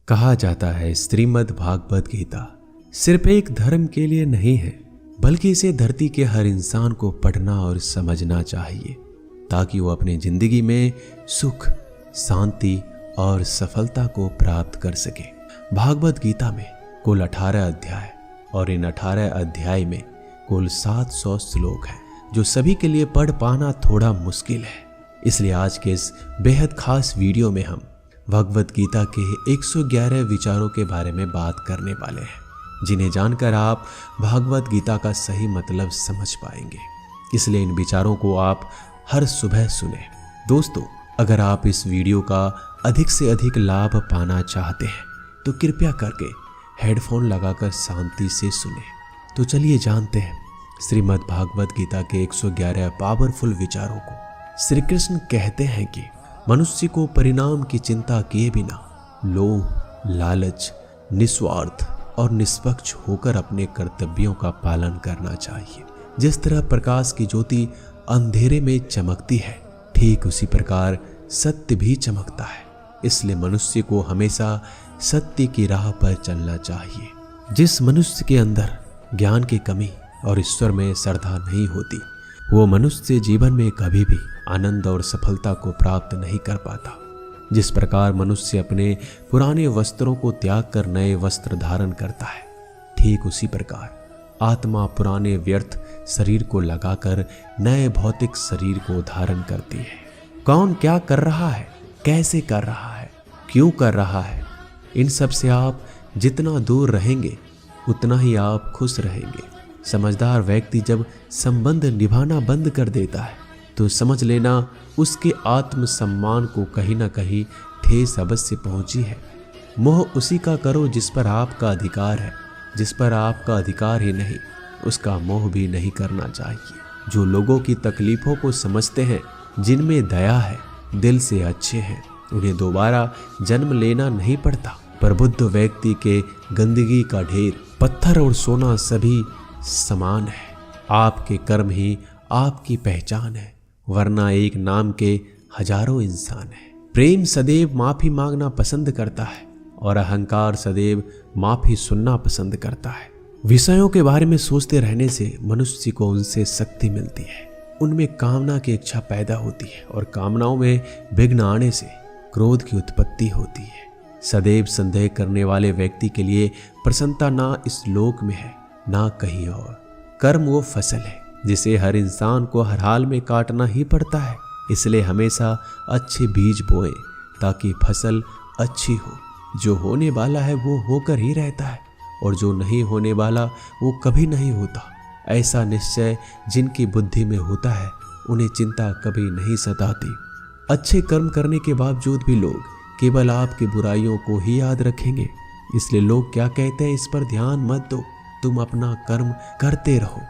कहा जाता है श्रीमद् भागवत गीता सिर्फ एक धर्म के लिए नहीं है, बल्कि इसे धरती के हर इंसान को पढ़ना और समझना चाहिए ताकि वो अपने जिंदगी में सुख, शांति और सफलता को प्राप्त कर सके। भागवत गीता में कुल 18 अध्याय और इन 18 अध्याय में कुल 700 श्लोक हैं, जो सभी के लिए पढ़ पाना थोड़ा मुश्किल है। इसलिए आज के इस बेहद खास वीडियो में हम भगवत गीता के 111 विचारों के बारे में बात करने वाले हैं, जिन्हें जानकर आप भागवत गीता का सही मतलब समझ पाएंगे। इसलिए इन विचारों को आप हर सुबह सुने। दोस्तों, अगर आप इस वीडियो का अधिक से अधिक लाभ पाना चाहते हैं तो कृपया करके हेडफोन लगाकर शांति से सुने। तो चलिए जानते हैं श्रीमद् भागवत गीता के 111 पावरफुल विचारों को। श्री कृष्ण कहते हैं कि मनुष्य को परिणाम की चिंता किए बिना लोभ, लालच, निस्वार्थ और निष्पक्ष होकर अपने कर्तव्यों का पालन करना चाहिए। जिस तरह प्रकाश की ज्योति अंधेरे में चमकती है, ठीक उसी प्रकार सत्य भी चमकता है। इसलिए मनुष्य को हमेशा सत्य की राह पर चलना चाहिए। जिस मनुष्य के अंदर ज्ञान की कमी और ईश्वर में श्रद्धा नहीं होती, वो मनुष्य जीवन में कभी भी आनंद और सफलता को प्राप्त नहीं कर पाता। जिस प्रकार मनुष्य अपने पुराने वस्त्रों को त्याग कर नए वस्त्र धारण करता है, ठीक उसी प्रकार आत्मा पुराने व्यर्थ शरीर को लगाकर नए भौतिक शरीर को धारण करती है। कौन क्या कर रहा है, कैसे कर रहा है, क्यों कर रहा है, इन सब से आप जितना दूर रहेंगे उतना ही आप खुश रहेंगे। समझदार व्यक्ति जब संबंध निभाना बंद कर देता है तो समझ लेना उसके आत्मसम्मान को कहीं ना कहीं ठेस अवश्य पहुंची है। मोह उसी का करो जिस पर आपका अधिकार है। जिस पर आपका अधिकार ही नहीं, उसका मोह भी नहीं करना चाहिए। जो लोगों की तकलीफों को समझते हैं, जिनमें दया है, दिल से अच्छे हैं, उन्हें दोबारा जन्म लेना नहीं पड़ता। पर बुद्ध व्यक्ति के गंदगी का ढेर, पत्थर और सोना सभी समान है। आपके कर्म ही आपकी पहचान है, वरना एक नाम के हजारों इंसान है। प्रेम सदैव माफी मांगना पसंद करता है और अहंकार सदैव माफी सुनना पसंद करता है। विषयों के बारे में सोचते रहने से मनुष्य को उनसे शक्ति मिलती है। उनमें कामना की इच्छा पैदा होती है और कामनाओं में विघ्न आने से क्रोध की उत्पत्ति होती है। सदैव संदेह करने वाले व्यक्ति के लिए प्रसन्नता ना इस लोक में है, ना कहीं और। कर्म वो फसल है जिसे हर इंसान को हर हाल में काटना ही पड़ता है। इसलिए हमेशा अच्छे बीज बोएं ताकि फसल अच्छी हो। जो होने वाला है वो होकर ही रहता है और जो नहीं होने वाला वो कभी नहीं होता। ऐसा निश्चय जिनकी बुद्धि में होता है, उन्हें चिंता कभी नहीं सताती। अच्छे कर्म करने के बावजूद भी लोग केवल आपकी बुराइयों को ही याद रखेंगे। इसलिए लोग क्या कहते हैं, इस पर ध्यान मत दो, तुम अपना कर्म करते रहो।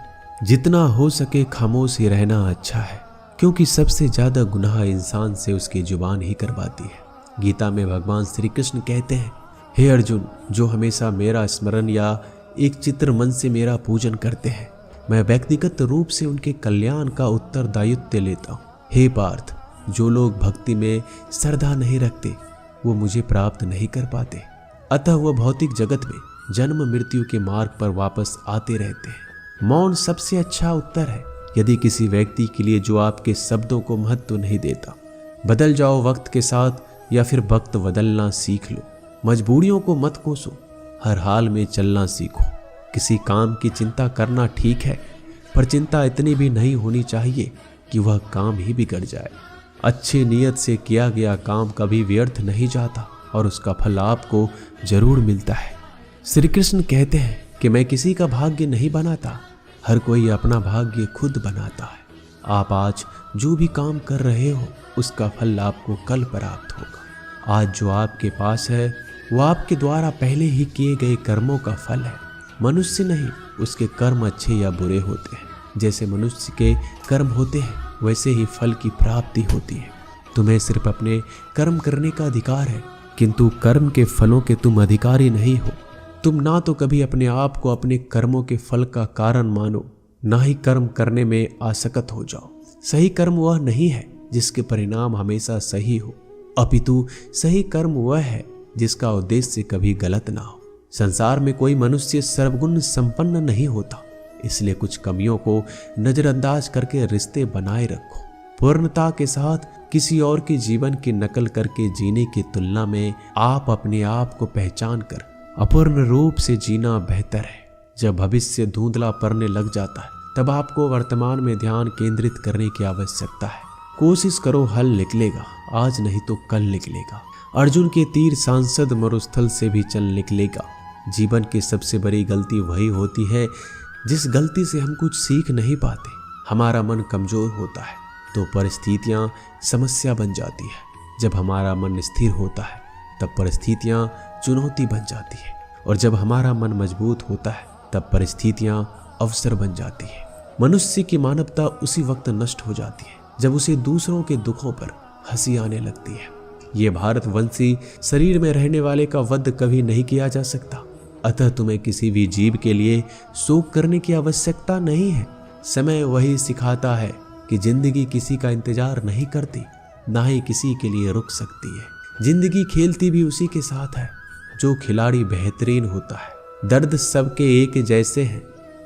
जितना हो सके खामोश ही रहना अच्छा है, क्योंकि सबसे ज्यादा गुनाह इंसान से उसकी जुबान ही करवाती है। गीता में भगवान श्री कृष्ण कहते हैं, हे अर्जुन, जो हमेशा मेरा स्मरण या एक चित्र मन से मेरा पूजन करते हैं, मैं व्यक्तिगत रूप से उनके कल्याण का उत्तरदायित्व लेता हूँ। हे पार्थ, जो लोग भक्ति में श्रद्धा नहीं रखते वो मुझे प्राप्त नहीं कर पाते। अतः वह भौतिक जगत में जन्म मृत्यु के मार्ग पर वापस आते रहते हैं। मौन सबसे अच्छा उत्तर है। यदि किसी व्यक्ति के लिए जो आपके शब्दों को महत्व नहीं देता, बदल जाओ वक्त के साथ या फिर वक्त बदलना सीख लो। मजबूरियों को मत कोसो, हर हाल में चलना सीखो। किसी काम की चिंता करना ठीक है, पर चिंता इतनी भी नहीं होनी चाहिए कि वह काम ही बिगड़ जाए। अच्छी नीयत से किया गया काम कभी व्यर्थ नहीं जाता और उसका फल आपको जरूर मिलता है। श्री कृष्ण कहते हैं कि मैं किसी का भाग्य नहीं बनाता, हर कोई अपना भाग्य खुद बनाता है। आप आज जो भी काम कर रहे हो उसका फल आपको कल प्राप्त होगा। आज जो आपके पास है वो आपके द्वारा पहले ही किए गए कर्मों का फल है। मनुष्य नहीं, उसके कर्म अच्छे या बुरे होते हैं। जैसे मनुष्य के कर्म होते हैं वैसे ही फल की प्राप्ति होती है। तुम्हें सिर्फ अपने कर्म करने का अधिकार है, किंतु कर्म के फलों के तुम अधिकारी नहीं हो। तुम ना तो कभी अपने आप को अपने कर्मों के फल का कारण मानो, ना ही कर्म करने में आसक्त हो जाओ। सही कर्म वह नहीं है जिसके परिणाम हमेशा सही हो, अपितु सही कर्म वह है जिसका उद्देश्य कभी गलत ना हो। संसार में कोई मनुष्य सर्वगुण संपन्न नहीं होता, इसलिए कुछ कमियों को नजरअंदाज करके रिश्ते बनाए रखो। पूर्णता के साथ किसी और के जीवन की नकल करके जीने की तुलना में आप अपने आप को पहचान कर अपूर्ण रूप से जीना बेहतर है। जब भविष्य धुंधला पड़ने लग जाता है तब आपको वर्तमान में ध्यान केंद्रित करने की आवश्यकता है। कोशिश करो, हल निकलेगा, आज नहीं तो कल निकलेगा। अर्जुन के तीर सांसद मरुस्थल से भी चल निकलेगा। जीवन की सबसे बड़ी गलती वही होती है जिस गलती से हम कुछ सीख नहीं पाते। हमारा मन कमजोर होता है तो परिस्थितियां समस्या बन जाती है। जब हमारा मन स्थिर होता है तब परिस्थितियां चुनौती बन जाती है, और जब हमारा मन मजबूत होता है तब परिस्थितियां अवसर बन जाती है। मनुष्य की मानवता उसी वक्त नष्ट हो जाती है जब उसे दूसरों के दुखों पर हंसी आने लगती है। ये भारतवंशी शरीर में रहने वाले का वध कभी नहीं किया जा सकता, अतः तुम्हें किसी भी जीव के लिए शोक करने की आवश्यकता नहीं है। समय वही सिखाता है कि जिंदगी किसी का इंतजार नहीं करती, ना ही किसी के लिए रुक सकती है। जिंदगी खेलती भी उसी के साथ है जो खिलाड़ी बेहतरीन होता है। दर्द सबके एक जैसे हैं,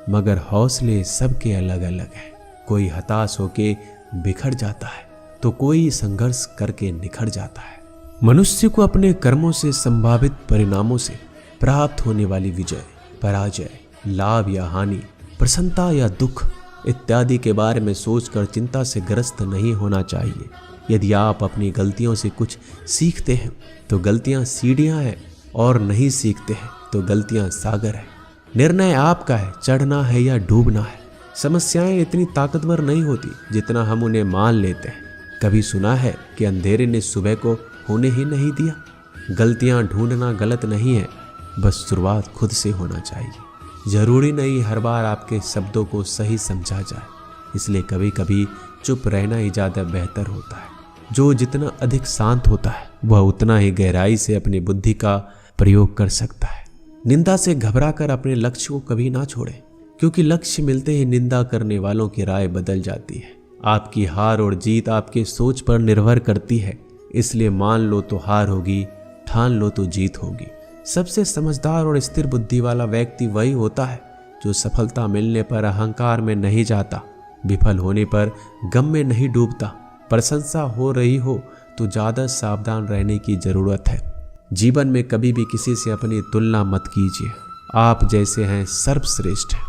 मगर हौसले सबके अलग अलग हैं। कोई हताश होके बिखर जाता है तो कोई संघर्ष करके निखर जाता है। मनुष्य को अपने कर्मों से संभावित परिणामों से प्राप्त होने वाली विजय, पराजय, लाभ या हानि, प्रसन्नता या दुख इत्यादि के बारे में सोचकर चिंता से ग्रस्त नहीं होना चाहिए। यदि आप अपनी गलतियों से कुछ सीखते हैं तो गलतियां सीढ़ियां हैं, और नहीं सीखते हैं तो गलतियां सागर है। निर्णय आपका है, चढ़ना है या डूबना है। समस्याएं इतनी ताकतवर नहीं होती जितना हम उन्हें मान लेते हैं। कभी सुना है कि अंधेरे ने सुबह को होने ही नहीं दिया? गलतियां ढूंढना गलत नहीं है, बस शुरुआत खुद से होना चाहिए। जरूरी नहीं हर बार आपके शब्दों को सही समझा जाए, इसलिए कभी कभी चुप रहना ही ज़्यादा बेहतर होता है। जो जितना अधिक शांत होता है वह उतना ही गहराई से अपनी बुद्धि का प्रयोग कर सकता है। निंदा से घबराकर अपने लक्ष्य को कभी ना छोड़ें, क्योंकि लक्ष्य मिलते ही निंदा करने वालों की राय बदल जाती है। आपकी हार और जीत आपके सोच पर निर्भर करती है, इसलिए मान लो तो हार होगी, ठान लो तो जीत होगी। सबसे समझदार और स्थिर बुद्धि वाला व्यक्ति वही होता है जो सफलता मिलने पर अहंकार में नहीं जाता, विफल होने पर गम में नहीं डूबता। प्रशंसा हो रही हो तो ज़्यादा सावधान रहने की ज़रूरत है। जीवन में कभी भी किसी से अपनी तुलना मत कीजिए। आप जैसे हैं सर्वश्रेष्ठ हैं।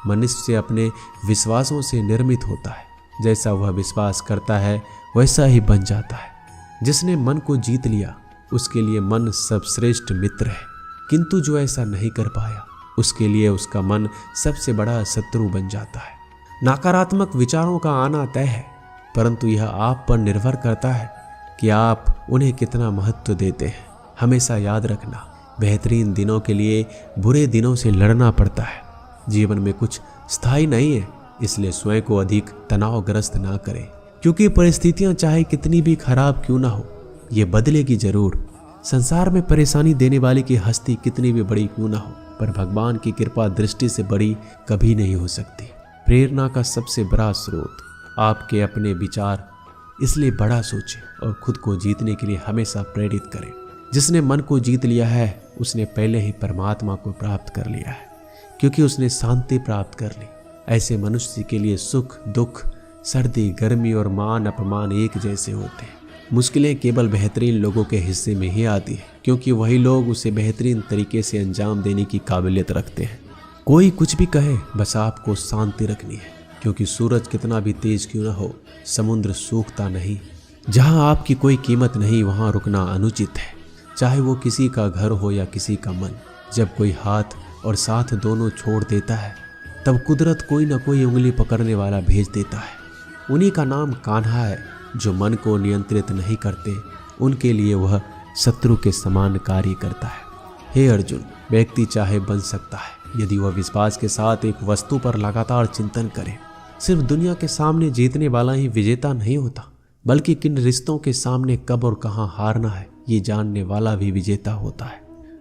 मनुष्य अपने विश्वासों से निर्मित होता है। जैसा वह विश्वास करता है वैसा ही बन जाता है। जिसने मन को जीत लिया उसके लिए मन सर्वश्रेष्ठ मित्र है, किंतु जो ऐसा नहीं कर पाया उसके लिए उसका मन सबसे बड़ा शत्रु बन जाता है। नकारात्मक विचारों का आना तय है, परंतु यह आप पर निर्भर करता है कि आप उन्हें कितना महत्व देते हैं। हमेशा याद रखना, बेहतरीन दिनों के लिए बुरे दिनों से लड़ना पड़ता है। जीवन में कुछ स्थायी नहीं है, इसलिए स्वयं को अधिक तनावग्रस्त ना करें, क्योंकि परिस्थितियां चाहे कितनी भी खराब क्यों ना हो, ये बदलेगी जरूर। संसार में परेशानी देने वाले की हस्ती कितनी भी बड़ी क्यों ना हो, पर भगवान की कृपा दृष्टि से बड़ी कभी नहीं हो सकती। प्रेरणा का सबसे बड़ा स्रोत आपके अपने विचार, इसलिए बड़ा सोचें और खुद को जीतने के लिए हमेशा प्रेरित करें। जिसने मन को जीत लिया है उसने पहले ही परमात्मा को प्राप्त कर लिया है, क्योंकि उसने शांति प्राप्त कर ली। ऐसे मनुष्य के लिए सुख दुख, सर्दी गर्मी और मान अपमान एक जैसे होते हैं। मुश्किलें केवल बेहतरीन लोगों के हिस्से में ही आती है, क्योंकि वही लोग उसे बेहतरीन तरीके से अंजाम देने की काबिलियत रखते हैं। कोई कुछ भी कहे, बस आपको शांति रखनी है, क्योंकि सूरज कितना भी तेज क्यों न हो, समुद्र सूखता नहीं। जहां आपकी कोई कीमत नहीं वहां रुकना अनुचित है, चाहे वो किसी का घर हो या किसी का मन। जब कोई हाथ और साथ दोनों छोड़ देता है तब कुदरत कोई ना कोई उंगली पकड़ने वाला भेज देता है। उन्हीं का नाम कान्हा है। जो मन को नियंत्रित नहीं करते उनके लिए वह शत्रु के समान कार्य करता है। हे अर्जुन, व्यक्ति चाहे बन सकता है यदि वह विश्वास के साथ एक वस्तु पर लगातार चिंतन करे। सिर्फ दुनिया के सामने जीतने वाला ही विजेता नहीं होता, बल्कि किन रिश्तों के सामने कब और कहां हारना है ये जानने वाला भी विजेता होता है।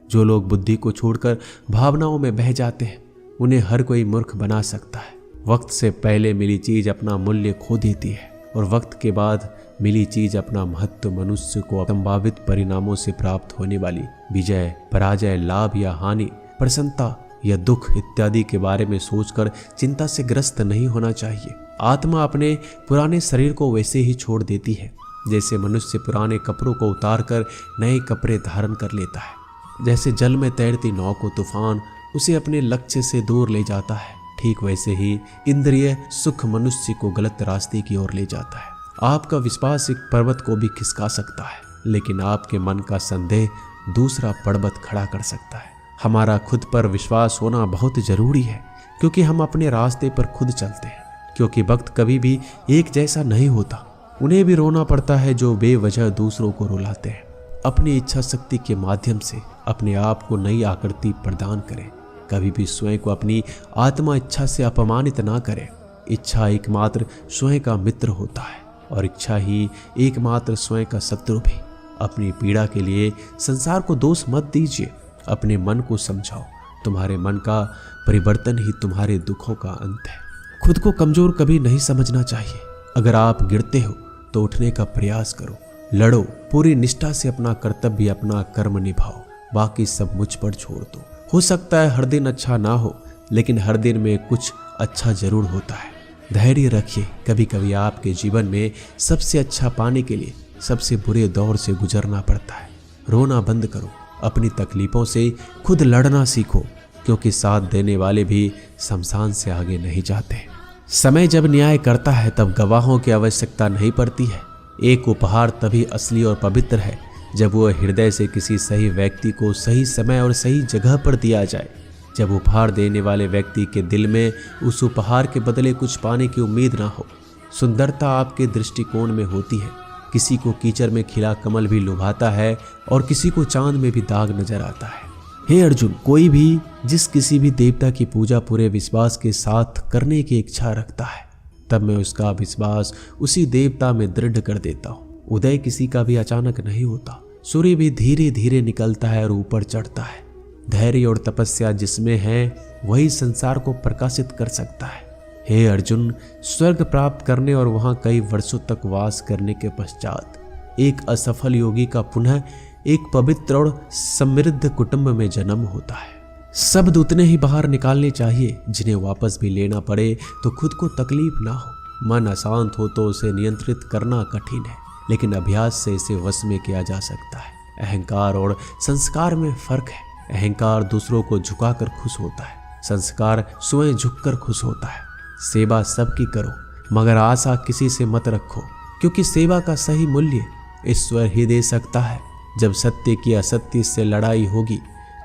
जो लोग बुद्धि को छोड़कर भावनाओं में बह जाते हैं उन्हें हर कोई मूर्ख बना सकता है। वक्त से पहले मिली चीज अपना मूल्य खो देती है और वक्त के बाद मिली चीज अपना महत्व मनुष्य को संभावित परिणामों से प्राप्त होने वाली विजय, पराजय, लाभ या हानि, प्रसन्नता या दुख इत्यादि के बारे में सोचकर चिंता से ग्रस्त नहीं होना चाहिए। आत्मा अपने पुराने शरीर को वैसे ही छोड़ देती है जैसे मनुष्य पुराने कपड़ों को उतारकर नए कपड़े धारण कर लेता है। जैसे जल में तैरती नाव को तूफान उसे अपने लक्ष्य से दूर ले जाता है, ठीक वैसे ही इंद्रिय सुख मनुष्य को गलत रास्ते की ओर ले जाता है। आपका विश्वास एक पर्वत को भी खिसका सकता है, लेकिन आपके मन का संदेह दूसरा पर्वत खड़ा कर सकता है। हमारा खुद पर विश्वास होना बहुत जरूरी है, क्योंकि हम अपने रास्ते पर खुद चलते हैं। क्योंकि वक्त कभी भी एक जैसा नहीं होता। उन्हें भी रोना पड़ता है जो बेवजह दूसरों को रुलाते हैं। अपनी इच्छा शक्ति के माध्यम से अपने आप को नई आकृति प्रदान करें। कभी भी स्वयं को अपनी आत्मा इच्छा से अपमानित ना करें। इच्छा एकमात्र स्वयं का मित्र होता है और इच्छा ही एकमात्र स्वयं का शत्रु भी। अपनी पीड़ा के लिए संसार को दोष मत दीजिए, अपने मन को समझाओ। तुम्हारे मन का परिवर्तन ही तुम्हारे दुखों का अंत है। खुद को कमजोर कभी नहीं समझना चाहिए। अगर आप गिरते हो तो उठने का प्रयास करो, लड़ो, पूरी निष्ठा से अपना कर्तव्य, अपना कर्म निभाओ, बाकी सब मुझ पर छोड़ दो। हो सकता है हर दिन अच्छा ना हो, लेकिन हर दिन में कुछ अच्छा जरूर होता है। धैर्य रखिए। कभी कभी आपके जीवन में सबसे अच्छा पाने के लिए सबसे बुरे दौर से गुजरना पड़ता है। रोना बंद करो, अपनी तकलीफों से खुद लड़ना सीखो, क्योंकि साथ देने वाले भी शमशान से आगे नहीं जाते। समय जब न्याय करता है तब गवाहों की आवश्यकता नहीं पड़ती है। एक उपहार तभी असली और पवित्र है जब वह हृदय से किसी सही व्यक्ति को सही समय और सही जगह पर दिया जाए। जब उपहार देने वाले व्यक्ति के दिल में उस उपहार के बदले कुछ पाने की उम्मीद ना हो। सुंदरता आपके दृष्टिकोण में होती है। किसी को कीचड़ में खिला कमल भी लुभाता है और किसी को चांद में भी दाग नजर आता है। हे अर्जुन, कोई भी जिस किसी भी देवता की पूजा पूरे विश्वास के साथ करने की इच्छा रखता है, तब मैं उसका विश्वास उसी देवता में दृढ़ कर देता हूँ। उदय किसी का भी अचानक नहीं होता। सूर्य भी धीरे धीरे निकलता है और ऊपर चढ़ता है। धैर्य और तपस्या जिसमें है वही संसार को प्रकाशित कर सकता है। हे अर्जुन, स्वर्ग प्राप्त करने और वहां कई वर्षों तक वास करने के पश्चात एक असफल योगी का पुनः एक पवित्र और समृद्ध कुटुंब में जन्म होता है। शब्द उतने ही बाहर निकालने चाहिए जिन्हें वापस भी लेना पड़े तो खुद को तकलीफ ना हो। मन अशांत हो तो उसे नियंत्रित करना कठिन है, लेकिन अभ्यास से इसे वश में किया जा सकता है। अहंकार और संस्कार में फर्क है। अहंकार दूसरों को झुकाकर खुश होता है, संस्कार स्वयं झुककर खुश होता है। सेवा सबकी करो, मगर आशा किसी से मत रखो, क्योंकि सेवा का सही मूल्य ईश्वर ही दे सकता है। जब सत्य की असत्य से लड़ाई होगी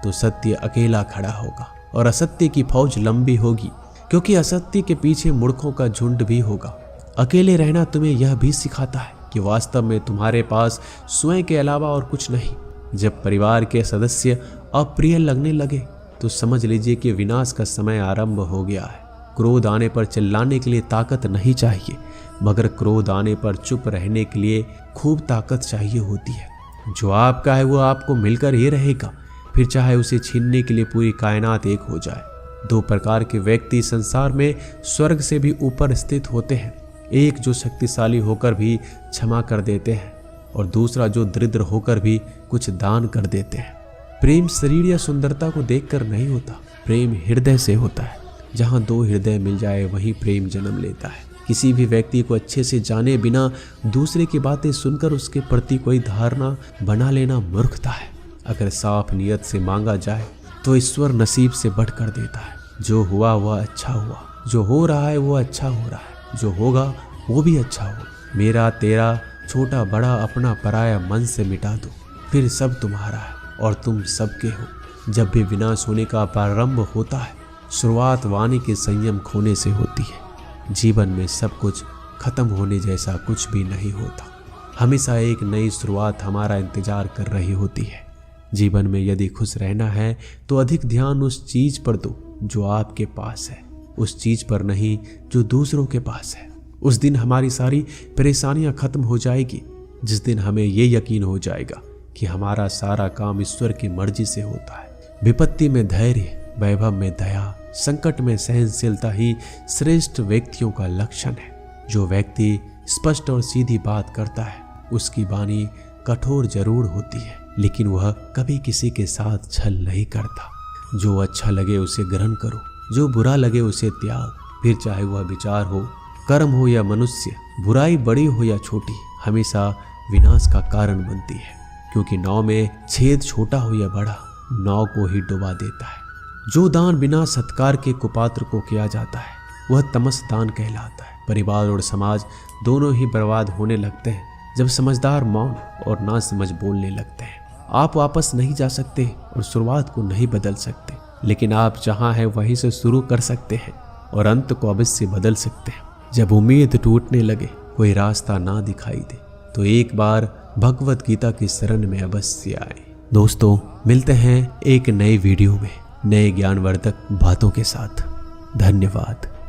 तो सत्य अकेला खड़ा होगा और असत्य की फौज लंबी होगी, क्योंकि असत्य के पीछे मूर्खों का झुंड भी होगा। अकेले रहना तुम्हें यह भी सिखाता है कि वास्तव में तुम्हारे पास स्वयं के अलावा और कुछ नहीं। जब परिवार के सदस्य अप्रिय लगने लगे तो समझ लीजिए कि विनाश का समय आरंभ हो गया है। क्रोध आने पर चिल्लाने के लिए ताकत नहीं चाहिए, मगर क्रोध आने पर चुप रहने के लिए खूब ताकत चाहिए होती है। जो आपका है वो आपको मिलकर ही रहेगा, फिर चाहे उसे छीनने के लिए पूरी कायनात एक हो जाए। दो प्रकार के व्यक्ति संसार में स्वर्ग से भी ऊपर स्थित होते हैं। एक जो शक्तिशाली होकर भी क्षमा कर देते हैं और दूसरा जो दरिद्र होकर भी कुछ दान कर देते हैं। प्रेम शरीर या सुंदरता को देखकर नहीं होता, प्रेम हृदय से होता है। जहाँ दो हृदय मिल जाए वहीं प्रेम जन्म लेता है। किसी भी व्यक्ति को अच्छे से जाने बिना दूसरे की बातें सुनकर उसके प्रति कोई धारणा बना लेना मूर्खता है। अगर साफ नियत से मांगा जाए तो ईश्वर नसीब से बढ़कर देता है। जो हुआ वह अच्छा हुआ, जो हो रहा है वो अच्छा हो रहा है, जो होगा वो भी अच्छा होगा। मेरा तेरा छोटा बड़ा अपना पराया मन से मिटा दो, फिर सब तुम्हारा है और तुम सबके हो। जब भी विनाश होने का प्रारंभ होता है, शुरुआत वाणी के संयम खोने से होती है। जीवन में सब कुछ खत्म होने जैसा कुछ भी नहीं होता। हमेशा एक नई शुरुआत हमारा इंतजार कर रही होती है। जीवन में यदि खुश रहना है तो अधिक ध्यान उस चीज पर दो जो आपके पास है, उस चीज पर नहीं जो दूसरों के पास है। उस दिन हमारी सारी परेशानियां खत्म हो जाएगी, जिस दिन हमें ये यकीन हो जाएगा कि हमारा सारा काम ईश्वर की मर्जी से होता है। विपत्ति में धैर्य, वैभव में दया, संकट में सहनशीलता ही श्रेष्ठ व्यक्तियों का लक्षण है। जो व्यक्ति स्पष्ट और सीधी बात करता है। उसकी वाणी कठोर जरूर होती है, लेकिन वह कभी किसी के साथ छल नहीं करता। जो अच्छा लगे उसे ग्रहण करो, जो बुरा लगे उसे त्याग। फिर चाहे वह विचार हो, कर्म हो या मनुष्य, बुराई बड़ी हो या छोटी, हमेशा विनाश का कारण बनती है। क्योंकि नाव में छेद छोटा हो या बड़ा, नाव को ही डुबा देता है। जो दान बिना सत्कार के कुपात्र को किया जाता है वह तमस दान कहलाता है। परिवार और समाज दोनों ही बर्बाद होने लगते हैं जब समझदार मौन और ना समझ बोलने लगते हैं। आप वापस नहीं जा सकते और शुरुआत को नहीं बदल सकते, लेकिन आप जहां हैं वहीं से शुरू कर सकते हैं और अंत को अवश्य बदल सकते हैं। जब उम्मीद टूटने लगे, कोई रास्ता ना दिखाई दे, तो एक बार भगवत गीता की शरण में अवश्य आए। दोस्तों, मिलते हैं एक नए वीडियो में नए ज्ञानवर्धक बातों के साथ। धन्यवाद।